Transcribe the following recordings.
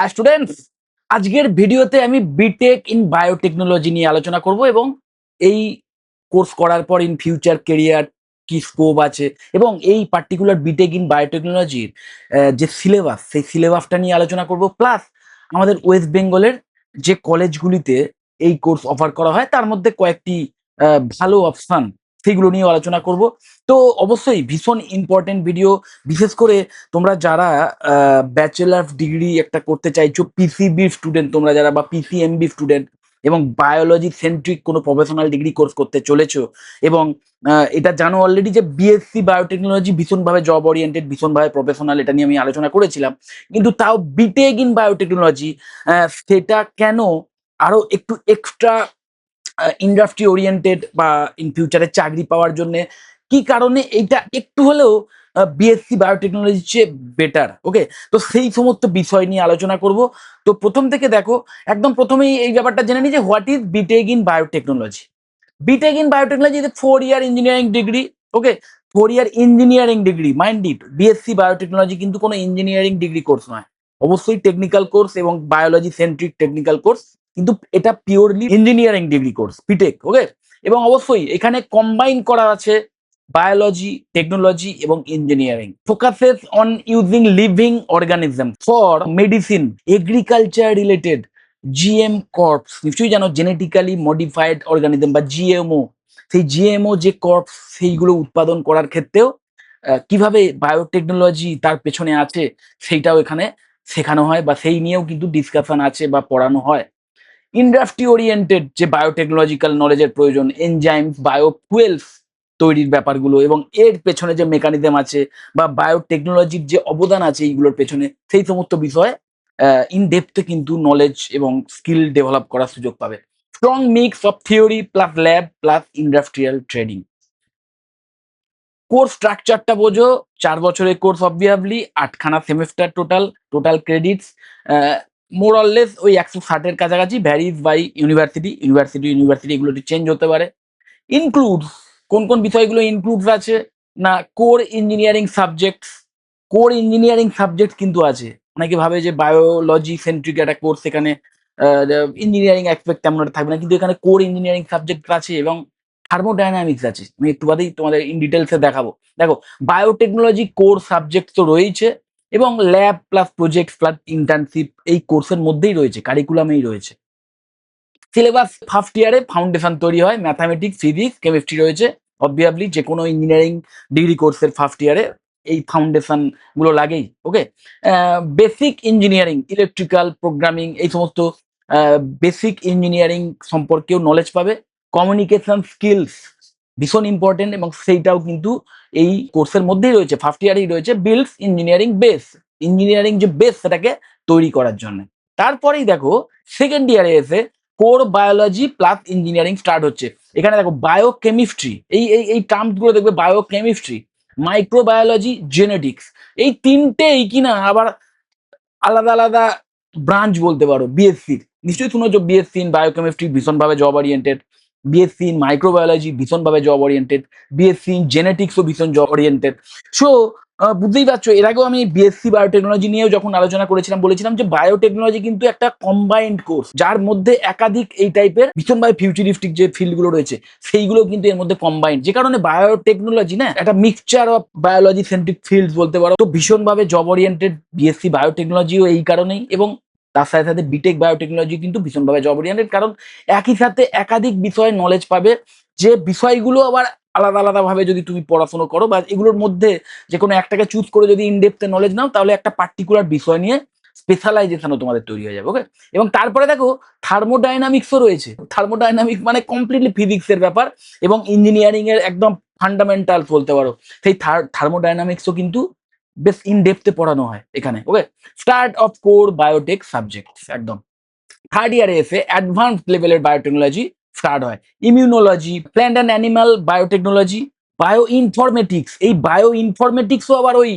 High students, আজকের ভিডিওতে আমি বিটেক ইন বায়োটেকনোলজি নিয়ে আলোচনা করব এবং এই কোর্স করার পর ইন ফিউচার কেরিয়ার কি স্কোপ আছে এবং এই পার্টিকুলার বিটেক ইন বায়োটেকনোলজির যে সিলেবাস সেই সিলেবাসটা নিয়ে আলোচনা করব। প্লাস আমাদের ওয়েস্ট বেঙ্গলের যে কলেজগুলিতে এই কোর্স অফার করা হয় তার মধ্যে কয়েকটি ভালো অপশন সেগুলো নিয়ে আলোচনা করব। তো অবশ্যই ভীষণ ইম্পর্টেন্ট ভিডিও, বিশেষ করে তোমরা যারা ব্যাচেলার ডিগ্রি একটা করতে চাইছো, পিসিবি স্টুডেন্ট তোমরা যারা, বা পিসিএমবি স্টুডেন্ট, এবং বায়োলজি সেন্ট্রিক কোনো প্রফেশনাল ডিগ্রি কোর্স করতে চলেছো, এবং এটা জানো অলরেডি যে বিএসসি বায়োটেকনোলজি ভীষণভাবে জব ওরিয়েন্টেড, ভীষণভাবে প্রফেশনাল, এটা নিয়ে আমি আলোচনা করেছিলাম। কিন্তু তাও বিটেক ইন বায়োটেকনোলজি সেটা কেন আরো একটু এক্সট্রা ইন্ডাস্ট্রি ওরিয়েন্টেড বা ইন ফিউচারে চাকরি পাওয়ার জন্য কি কারণে এইটা একটু হলেও বিএসসি বায়োটেকনোলজির চেয়ে বেটার। ওকে, তো সেই সমস্ত বিষয় নিয়ে আলোচনা করব। তো প্রথম থেকে দেখো, একদম প্রথমেই এই ব্যাপারটা জেনে নিই যে what is BTech in biotechnology. BTech in biotechnology is 4 year engineering degree. Okay, 4 year engineering degree, mind it. BSc biotechnology কিন্তু কোনো ইঞ্জিনিয়ারিং ডিগ্রি কোর্স নয়, অবশ্যই টেকনিক্যাল কোর্স এবং বায়োলজি সেন্ট্রিক টেকনিক্যাল কোর্স, কিন্তু এটা purely engineering degree course BTech. Okay, এবং অবশ্যই এখানে কম্বাইন করা আছে বায়োলজি, টেকনোলজি এবং engineering. Focuses on using living organism for medicine, agriculture related, GM crops, নিশ্চয়ই জানো, জেনেটিক্যালি মডিফাইড অর্গানিজম বা জিএমও। সেই জিএমও যে কর্পস, সেইগুলো উৎপাদন করার ক্ষেত্রেও কিভাবে বায়োটেকনোলজি তার পেছনে আছে সেইটাও এখানে শেখানো হয়, বা সেই নিয়েও কিন্তু ডিসকাশন আছে বা পড়ানো হয়। ইন্ডাস্ট্রি ওরিয়েন্টেড যে বায়োটেকনোলজিক্যাল নলেজের প্রয়োজন, এনজাইমস, বায়োফুয়েলস তৈরির ব্যাপারগুলো এবং এর পেছনে যে মেকানিজম আছে বা বায়োটেকনোলজির যে অবদান আছে এইগুলোর পেছনে, সেই সমস্ত বিষয়ে ইন ডেপথে কিন্তু নলেজ এবং স্কিল ডেভেলপ করার সুযোগ পাবে। Strong mix of theory plus lab plus industrial training. Course স্ট্রাকচারটা বোঝো, 4 বছরের কোর্স অবভিয়াসলি, 8খানা semester total. Total credits more or less ওই 160-এর কাছাকাছি, ভ্যারিজ বাই ইউনিভার্সিটি। ইউনিভার্সিটি এগুলোতে চেঞ্জ হতে পারে। ইনক্লুডস, কোন কোন বিষয়গুলো ইনক্লুডস আছে না, core engineering subjects. Core engineering subject কিন্তু আছে। অনেকে ভাবে যে বায়োলজি সেন্ট্রিক একটা কোর্স, এখানে ইঞ্জিনিয়ারিং অ্যাসপেক্ট তেমন একটা থাকবে না, কিন্তু এখানে কোর ইঞ্জিনিয়ারিং সাবজেক্ট আছে এবং থার্মোডাইনামিক্স আছে। আমি একটু বাদেই তোমাদের ইন ডিটেলসে দেখাবো। দেখো, বায়োটেকনোলজি কোর সাবজেক্ট তো রয়েছে, এবং lab plus project plus internship এই কোর্সের মধ্যেই রয়েছে, কারিকুলামেই রয়েছে। সিলেবাস ফার্স্ট ইয়ারে ফাউন্ডেশন তৈরি হয়, ম্যাথামেটিক্স, ফিজিক্স, কেমিস্ট্রি রয়েছে। অবভিয়াসলি যে কোনো ইঞ্জিনিয়ারিং ডিগ্রি কোর্সের ফার্স্ট ইয়ারে এই ফাউন্ডেশন গুলো লাগেই। ওকে, বেসিক ইঞ্জিনিয়ারিং, ইলেকট্রিক্যাল, প্রোগ্রামিং, এই সমস্ত বেসিক ইঞ্জিনিয়ারিং সম্পর্কেও নলেজ পাবে। কমিউনিকেশন স্কিলস ভীষণ ইম্পর্টেন্ট, এবং সেইটাও কিন্তু এই কোর্সের মধ্যেই রয়েছে, ফার্স্ট ইয়ারেই রয়েছে। বিল্ডস ইঞ্জিনিয়ারিং বেস, ইঞ্জিনিয়ারিং যে বেস সেটাকে তৈরি করার জন্য। তারপরেই দেখো, সেকেন্ড ইয়ারে এসে core biology plus engineering start হচ্ছে। এখানে দেখো বায়োকেমিস্ট্রি, এই টার্মস গুলো দেখবে, বায়োকেমিস্ট্রি, মাইক্রোবায়োলজি, জেনেটিক্স, এই তিনটেই কিনা আবার আলাদা আলাদা ব্রাঞ্চ বলতে পারো বিএসসির। নিশ্চয়ই শুনেছো বিএসসি ইন বায়োকেমিস্ট্রি ভীষণভাবে job oriented, BSc in microbiology ভীষণভাবে জব ওরিয়েন্টেড, বিএসসি ইন জেনেটিক্সও ভীষণ জব ওরিয়েন্টেড। সো বুঝতেই পারছো, এর আগেও আমি বিএসসি বায়োটেকনোলজি নিয়েও যখন আলোচনা করেছিলাম বলেছিলাম যে বায়োটেকনোলজি কিন্তু একটা কম্বাইন্ড কোর্স, যার মধ্যে একাধিক এই টাইপের ভীষণভাবে ফিউচারিস্টিক যে ফিল্ডগুলো রয়েছে সেইগুলো কিন্তু এর মধ্যে কম্বাইন্ড, যে কারণে বায়োটেকনোলজি না একটা mixture of biology centric field বলতে পারো। তো ভীষণভাবে জব ওরিয়েন্টেড বিএসসি বায়োটেকনোলজিও এই কারণেই, এবং তার সাথে সাথে বিটেক বায়োটেকনোলজি কিন্তু ভীষণভাবে জব ওরিয়েন্টেড, কারণ একই সাথে একাধিক বিষয়ে নলেজ পাবে, যে বিষয়গুলো আবার আলাদা আলাদা ভাবে যদি তুমি পড়াশোনা করো বা এগুলোর মধ্যে যে কোনো একটাকে চুজ করে যদি ইনডেপথে নলেজ নাও, তাহলে একটা পার্টিকুলার বিষয় নিয়ে স্পেশালাইজেশনও তোমাদের তৈরি হয়ে যাবে। ওকে, এবং তারপরে দেখো থার্মোডাইনামিক্সও রয়েছে। থার্মোডাইনামিক্স মানে কমপ্লিটলি ফিজিক্সের ব্যাপার, এবং ইঞ্জিনিয়ারিং এর একদম ফান্ডামেন্টাল বলতে পারো। সেই থার্মোডাইনামিক্সও কিন্তু বেশ ইনডেপথে পড়ানো হয় এখানে। Okay, start off core biotech subject একদম। থার্ড ইয়ারে এসে অ্যাডভান্স লেভেলের বায়োটেকনোলজি স্টার্ট হয়। Immunology, plant and animal biotechnology, bioinformatics. এই বায়ো ইনফরমেটিক্সও আবার ওই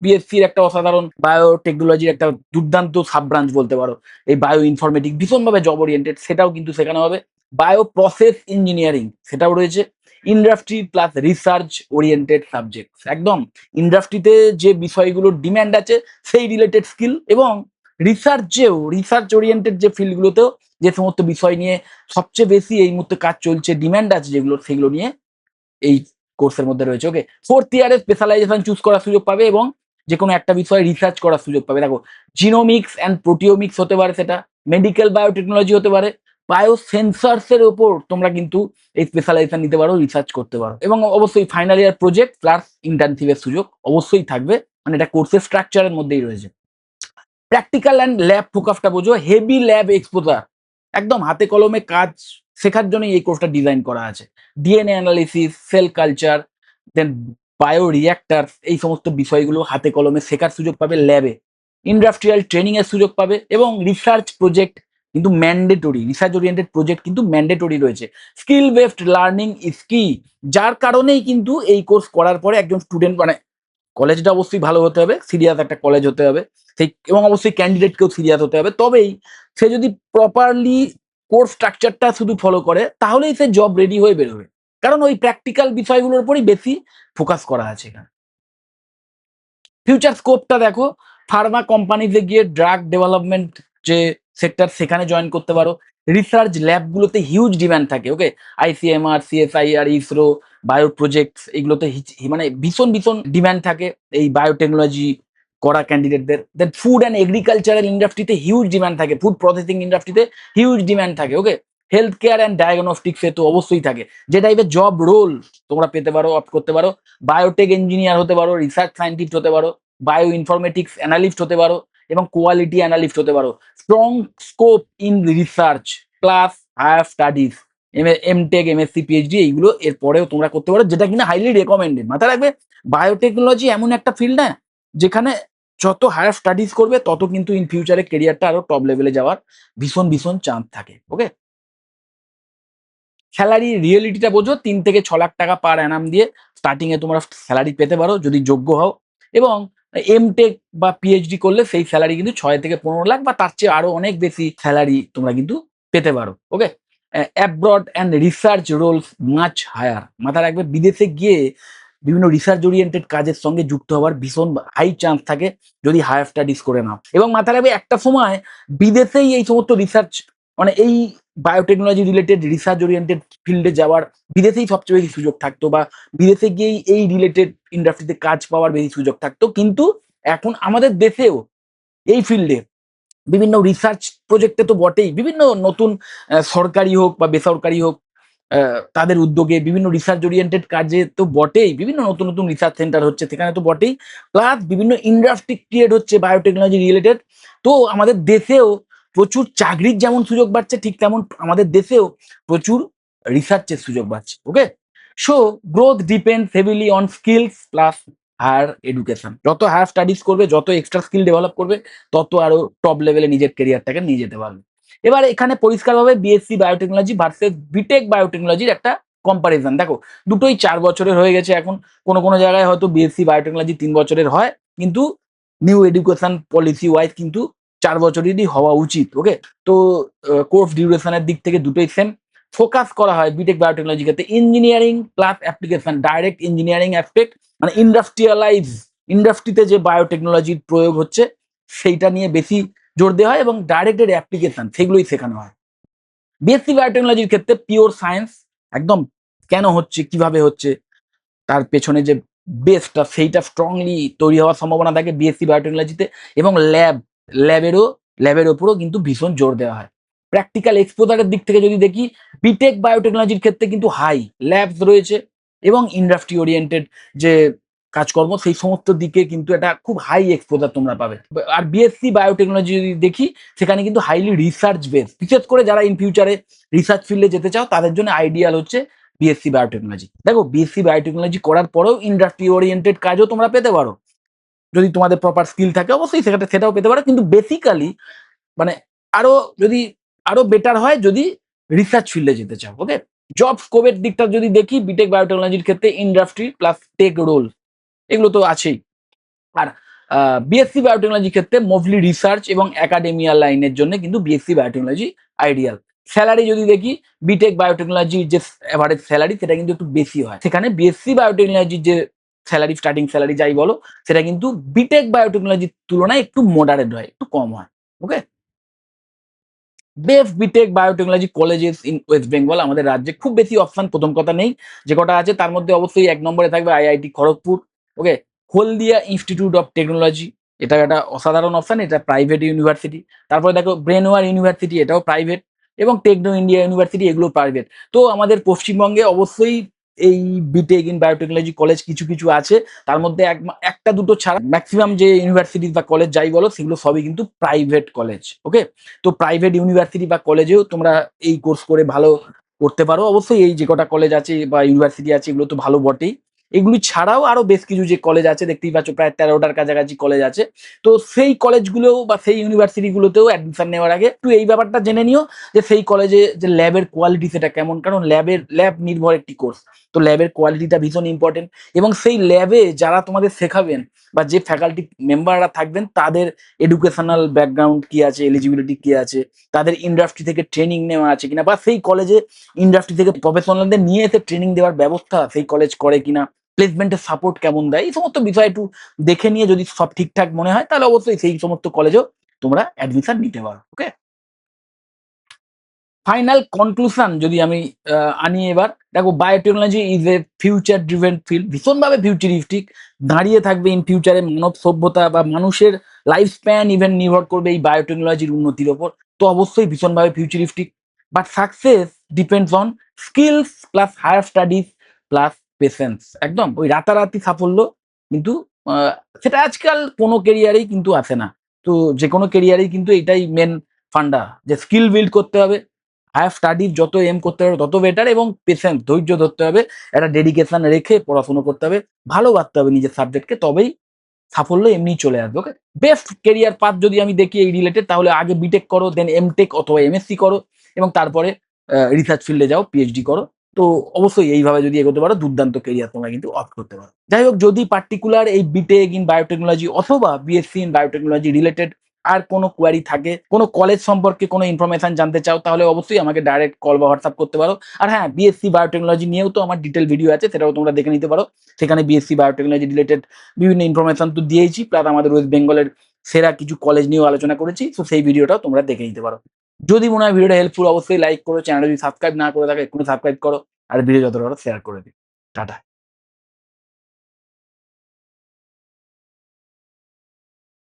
বিএসসির একটা অসাধারণ, বায়োটেকনোলজির একটা দুর্দান্ত সাব ব্রাঞ্চ বলতে পারো। এই বায়ো ইনফরমেটিক্স ভীষণভাবে জব ওরিয়েন্টেড, সেটাও কিন্তু শেখানো হবে। বায়ো প্রসেস ইঞ্জিনিয়ারিং সেটাও রয়েছে। Industry plus research oriented subject, একদম ইন্ডাস্ট্রিতে যে বিষয়গুলোর ডিম্যান্ড আছে সেই রিলেটেড স্কিল, এবং রিসার্চ ওরিয়েন্টেড যে ফিল্ডগুলোতেও যে সমস্ত বিষয় নিয়ে সবচেয়ে বেশি এই মুহূর্তে কাজ চলছে, ডিমান্ড আছে যেগুলো, সেগুলো নিয়ে এই কোর্সের মধ্যে রয়েছে। ওকে, ফোর্থ ইয়ারে স্পেশালাইজেশন চুজ করার সুযোগ পাবে এবং যে কোনো একটা বিষয়ে রিসার্চ করার সুযোগ পাবে। দেখো, জিনোমিক্স অ্যান্ড প্রোটিওমিক্স হতে পারে, সেটা মেডিকেল বায়োটেকনোলজি হতে পারে, বায়োসেন্সার্স এর ওপর তোমরা কিন্তু এই স্পেশালাইজেশন নিতে পারো, রিসার্চ করতে পারো। এবং অবশ্যই ফাইনাল ইয়ার প্রজেক্ট প্লাস ইন্টার্নশিপের সুযোগ অবশ্যই থাকবে, মানে এটা কোর্সের স্ট্রাকচারের মধ্যেই রয়েছে। প্র্যাকটিক্যাল অ্যান্ড ল্যাব ফোকাসটা বোঝো, হেভি ল্যাব এক্সপোজার, একদম হাতে কলমে কাজ শেখার জন্য এই কোর্সটা ডিজাইন করা আছে। ডিএনএ অ্যানালিসিস, সেল কালচার, দেন বায়ো রিয়াক্টার, এই সমস্ত বিষয়গুলো হাতে কলমে শেখার সুযোগ পাবে ল্যাবে। ইন্ডাস্ট্রিয়াল ট্রেনিং এর সুযোগ পাবে এবং রিসার্চ প্রজেক্ট কিন্তু ম্যান্ডেটরি, রিসার্চ ওরিয়েন্টেড প্রজেক্ট কিন্তু ম্যান্ডেটরি রয়েছে। স্কিল বেসড লার্নিং ইজ কি, যার কারণেই কিন্তু এই কোর্স করার পরে একজন স্টুডেন্ট, মানে কলেজটা অবশ্যই ভালো হতে হবে, সিরিয়াস একটা কলেজ হতে হবে, সেই এবং অবশ্যই ক্যান্ডিডেটকেও সিরিয়াস হতে হবে, তবেই সে যদি প্রপারলি কোর্স স্ট্রাকচারটা শুধু ফলো করে তাহলেই সে জব রেডি হয়ে বেরোবে, কারণ ওই প্র্যাকটিক্যাল বিষয়গুলোর উপরই বেশি ফোকাস করা আছে এখানে। ফিউচার স্কোপটা দেখো, ফার্মা কোম্পানিতে গিয়ে ড্রাগ ডেভেলপমেন্ট যে সেক্টর, সেখানে জয়েন করতে পারো। রিসার্চ ল্যাবগুলোতে হিউজ ডিমান্ড থাকে। Okay, ICMR, CSIR, ISRO, bio projects, এগুলোতে মানে ভীষণ ভীষণ ডিমান্ড থাকে এই বায়োটেকনোলজি করা ক্যান্ডিডেটদের। দেন ফুড অ্যান্ড এগ্রিকালচারাল ইন্ডাস্ট্রিতে হিউজ ডিমান্ড থাকে, ফুড প্রসেসিং ইন্ডাস্ট্রিতে হিউজ ডিমান্ড থাকে। ওকে, হেলথ কেয়ার অ্যান্ড ডায়াগনস্টিক্সে তো অবশ্যই থাকে। যে টাইপের জব রোল তোমরা পেতে পারো, অপ্ট করতে পারো, বায়োটেক ইঞ্জিনিয়ার হতে পারো, রিসার্চ সায়েন্টিস্ট হতে পারো, বায়ো ইনফরমেটিক্স অ্যানালিস্ট হতে পারো এবং কোয়ালিটি অ্যানালিস্ট হতে পারো। Strong scope in research plus higher studies, MTech, MSc, PhD, এইগুলো এর পরেও তোমরা করতে পারো, যেটা কিনা হাইলি রেকমেন্ডেড। মাথায় রাখবে, বায়োটেকনোলজি এমন একটা ফিল্ড না, যেখানে যত হায়ার স্টাডিজ করবে তত কিন্তু ইন ফিউচারে কেরিয়ারটা আরো টপ লেভেলে যাওয়ার ভীষণ ভীষণ চান্স থাকে। ওকে, স্যালারি রিয়েলিটিটা বোঝো, 3 থেকে 6 লাখ টাকা পার অ্যানাম দিয়ে স্টার্টিং এ তোমরা স্যালারি পেতে পারো যদি যোগ্য হও, এবং এমটেক বা পিএইচডি করলে সেই স্যালারি কিন্তু 6 থেকে 15 লাখ বা তার চেয়ে আরো অনেক বেশি স্যালারি তোমরা কিন্তু পেতে পারো। Okay, abroad and research roles much higher, মাথা রাখবে বিদেশে গিয়ে বিভিন্ন রিসার্চ ওরিয়েন্টেড কাজের সঙ্গে যুক্ত হওয়ার ভীষণ হাই চান্স থাকে যদি হায়ার স্টাডিজ করে নাও। এবং মাথা রাখবে একটা সময় বিদেশেই এই সমস্ত রিসার্চ, মানে এই বায়োটেকনোলজি রিলেটেড রিসার্চ ওরিয়েন্টেড ফিল্ডে যাওয়ার বিদেশেই সবচেয়ে বেশি সুযোগ থাকতো, বা বিদেশে গিয়েই এই রিলেটেড ইন্ডাস্ট্রিতে কাজ পাওয়ার বেশি সুযোগ থাকতো। কিন্তু এখন আমাদের দেশেও এই ফিল্ডে বিভিন্ন রিসার্চ প্রজেক্টে তো বটেই, বিভিন্ন নতুন সরকারি হোক বা বেসরকারি হোক, তাদের উদ্যোগে বিভিন্ন রিসার্চ ওরিয়েন্টেড কাজে তো বটেই, বিভিন্ন নতুন নতুন রিসার্চ সেন্টার হচ্ছে সেখানে তো বটেই, প্লাস বিভিন্ন ইন্ডাস্ট্রি ক্রিয়েট হচ্ছে বায়োটেকনোলজি রিলেটেড। তো আমাদের দেশেও প্রচুর চাকরির যেমন সুযোগ বাড়ছে, ঠিক তেমন আমাদের দেশেও প্রচুর রিসার্চের সুযোগ বাড়ছে। Okay, so growth depends heavily on skills plus higher education. যত হায়ার স্টাডিজ করবে, যত এক্সট্রা স্কিল ডেভেলপ করবে, তত আরো টপ লেভেলে নিজের কেরিয়ারটাকে নিয়ে যেতে পারবে। এবার এখানে পরিষ্কারভাবে বিএসসি বায়োটেকনোলজি ভার্সেস বিটেক বায়োটেকনোলজির একটা কম্পারিজন দেখো, দুটোই 4 বছরের হয়ে গেছে এখন। কোনো কোনো জায়গায় হয়তো বিএসসি বায়োটেকনোলজি 3 বছরের হয়, কিন্তু নিউ এডুকেশন পলিসি ওয়াইজ কিন্তু 4 বছরেরই হওয়া উচিত। ওকে, তো কোর্স ডিউরেশনের দিক থেকে দুটোই সেম। ফোকাস করা হয় বিটেক বায়োটেকনোলজি ক্ষেত্রে engineering plus application, direct engineering aspect, মানে ইন্ডাস্ট্রিতে যে বায়োটেকনোলজির প্রয়োগ হচ্ছে সেইটা নিয়ে বেশি জোর দেওয়া হয় এবং ডাইরেক্টেড অ্যাপ্লিকেশন সেগুলোই শেখানো হয়। বিএসসি বায়োটেকনোলজির ক্ষেত্রে পিওর সায়েন্স, একদম কেন হচ্ছে, কিভাবে হচ্ছে, তার পেছনে যে বেসটা সেইটা স্ট্রংলি তৈরি হওয়ার সম্ভাবনা থাকে বিএসসি বায়োটেকনোলজিতে। এবং ল্যাবের ওপরও কিন্তু ভীষণ জোর দেওয়া হয়। প্র্যাকটিক্যাল এক্সপোজারের দিক থেকে যদি দেখি, বিটেক বায়োটেকনোলজির ক্ষেত্রে কিন্তু হাই ল্যাবস রয়েছে এবং ইন্ডাস্ট্রি ওরিয়েন্টেড যে কাজকর্ম, সেই সমস্ত দিকে কিন্তু এটা খুব হাই এক্সপোজার তোমরা পাবে। আর বিএসসি বায়োটেকনোলজি যদি দেখি, সেখানে কিন্তু হাইলি রিসার্চ বেস, বিশেষ করে যারা ইন ফিউচারে রিসার্চ ফিল্ডে যেতে চাও তাদের জন্য আইডিয়াল হচ্ছে বিএসসি বায়োটেকনোলজি। দেখো, বিএসসি বায়োটেকনোলজি করার পরেও ইন্ডাস্ট্রি ওরিয়েন্টেড কাজও তোমরা পেতে পারো, যদি তোমাদের প্রপার স্কিল থাকে অবশ্যই সেটাও পেতে পারো। কিন্তু বেসিক্যালি মানে আরো যদি আরো বেটার হয় যদি রিসার্চ ফিল্ডে যেতে চাও। ওকে, জব স্কোপের দিকটা যদি দেখি, বিটেক বায়োটেকনোলজির ক্ষেত্রে ইন্ডাস্ট্রি প্লাস টেক রোল এগুলো তো আছেই। আর বিএসসি বায়োটেকনোলজির ক্ষেত্রে মোস্টলি রিসার্চ এবং একাডেমিয়া লাইনের জন্য কিন্তু বিএসসি বায়োটেকনোলজি আইডিয়াল। স্যালারি যদি দেখি, বিটেক বায়োটেকনোলজির যে এভারেজ স্যালারি সেটা কিন্তু একটু বেশি হয়, সেখানে বিএসসি বায়োটেকনোলজির যে স্যালারি, স্টার্টিং স্যালারি যাই বলো, সেটা কিন্তু বিটেক বায়োটেকনোলজির তুলনায় একটু মডারেট হয়, একটু কম হয়। Okay? Best BTech biotechnology colleges in West Bengal আমাদের রাজ্যে খুব বেশি অপশন প্রথম কথা নেই। যে কটা আছে তার মধ্যে অবশ্যই ১ নম্বরে থাকবে IIT Kharagpur, okay? Haldia institute of technology, এটা একটা অসাধারণ অপশন, এটা প্রাইভেট ইউনিভার্সিটি। তারপরে দেখো ব্রেনওয়্যার ইউনিভার্সিটি, এটাও প্রাইভেট, এবং টেকনো ইন্ডিয়া ইউনিভার্সিটি, এগুলো প্রাইভেট। তো আমাদের পশ্চিমবঙ্গে অবশ্যই এই বিটেক ইন বায়োটেকনোলজি কলেজ কিছু, কিছু আছে। তার মধ্যে একটা দুটো ছাড়া মেক্সিমাম যে ইউনিভার্সিটিস বা কলেজ যাই বলো সেগুলো সবই কিন্তু প্রাইভেট কলেজ, ওকে? তো প্রাইভেট ইউনিভার্সিটি বা কলেজেও তোমরা এই কোর্স করে ভালো করতে পারো। অবশ্যই এই যে কটা কলেজ আছে বা ইউনিভার্সিটি আছে এগুলো তো ভালো বটেই। এগুলি ছাড়াও আরো বেশ কিছু যে কলেজ আছে দেখতেই পাচ্ছ, প্রায় ১৩টার কাছাকাছি কলেজ আছে। তো সেই কলেজগুলো বা সেই ইউনিভার্সিটি গুলোতেও অ্যাডমিশন নেওয়ার আগে একটু এই ব্যাপারটা জেনে নিও যে সেই কলেজে যে ল্যাবের কোয়ালিটি সেটা কেমন, কারণ ল্যাব নির্ভর একটি কোর্স। তো ল্যাবের কোয়ালিটিটা ভীষণ ইম্পর্টেন্ট, এবং সেই ল্যাবে যারা তোমাদের শেখাবেন বা যে ফ্যাকাল্টি মেম্বাররা থাকবেন তাদের এডুকেশনাল ব্যাকগ্রাউন্ড কি আছে, এলিজিবিলিটি কি আছে, তাদের ইন্ডাস্ট্রি থেকে ট্রেনিং নেওয়া আছে কিনা, বা সেই কলেজে ইন্ডাস্ট্রি থেকে প্রফেশনালদের নিয়ে এসে ট্রেনিং দেওয়ার ব্যবস্থা সেই কলেজ করে কিনা, প্লেসমেন্টের সাপোর্ট কেমন দেয়, এই সমস্ত বিষয় একটু দেখে নিয়ে যদি সব ঠিকঠাক মনে হয় তাহলে অবশ্যই সেই সমস্ত কলেজেও তোমরা অ্যাডমিশন নিতে পারো, ওকে? ফাইনাল কনক্লুশন যদি আমি আনি এবার, দেখো biotechnology is a future driven field, ভীষণভাবে ফিউচারিস্টিক, দাঁড়িয়ে থাকবে ইন ফিউচারে মানব সভ্যতা বা মানুষের লাইফ স্প্যান ইভেন নির্ভর করবে এই বায়োটেকনোলজির উন্নতির ওপর। তো অবশ্যই ভীষণভাবে futuristic, but success depends on skills plus higher studies plus patience. একদম ওই রাতারাতি সাফল্য কিন্তু আহ, সেটা আজকাল কোনো কেরিয়ারেই কিন্তু আসে না। তো যে কোনো কেরিয়ারেই কিন্তু এটাই মেন ফান্ডা, যে স্কিল বিল্ড করতে হবে, হায়ার স্টাডিজ যত এম করতে পারবে তত বেটার, এবং পেশেন্স ধৈর্য ধরতে হবে, একটা ডেডিকেশন রেখে পড়াশোনা করতে হবে, ভালোবাসতে হবে নিজের সাবজেক্টকে, তবেই সাফল্য এমনি চলে আসবে, ওকে? বেস্ট কেরিয়ার পাথ যদি আমি দেখি এই রিলেটেড, তাহলে আগে বিটেক করো, দেন এমটেক অথবা এমএসসি করো, এবং তারপরে রিসার্চ ফিল্ডে যাও, পিএইচডি করো। তো অবশ্যই এইভাবে যদি এগোতে পারো দুর্দান্ত কেরিয়ার তোমরা কিন্তু অপ্ট করতে পারো। যাই হোক, যদি পার্টিকুলার এই বিটেক ইন বায়োটেকনোলজি অথবা বিএসসি ইন বায়োটেকনোলজি রিলেটেড আর কোনো কোয়ারি থাকে, কোনো কলেজ সম্পর্কে কোনো ইনফরমেশন জানতে চাও, তাহলে অবশ্যই আমাকে ডাইরেক্ট কল বা হোয়াটসঅ্যাপ করতে পারো। আর হ্যাঁ, বিএসসি বায়োটেকনোলজি নিয়েও তো আমার ডিটেল ভিডিও আছে, সেটাও তোমরা দেখে নিতে পারো। সেখানে বিএসসি বায়োটেকনোলজি রিলেটেড বিভিন্ন ইনফরমেশন তো দিয়েছি, প্লাস আমাদের ওয়েস্ট বেঙ্গলের সেরা কিছু কলেজ নিয়েও আলোচনা করেছি। তো সেই ভিডিওটাও তোমরা দেখে নিতে পারো। যদি মনে হয় ভিডিওটা হেল্পফুল, অবশ্যই লাইক করো, চ্যানেল যদি সাবস্ক্রাইব না করে থাকে এক্ষুনি সাবস্ক্রাইব করো, আর ভিডিও যতটা পারো শেয়ার করে দিও। টাটা।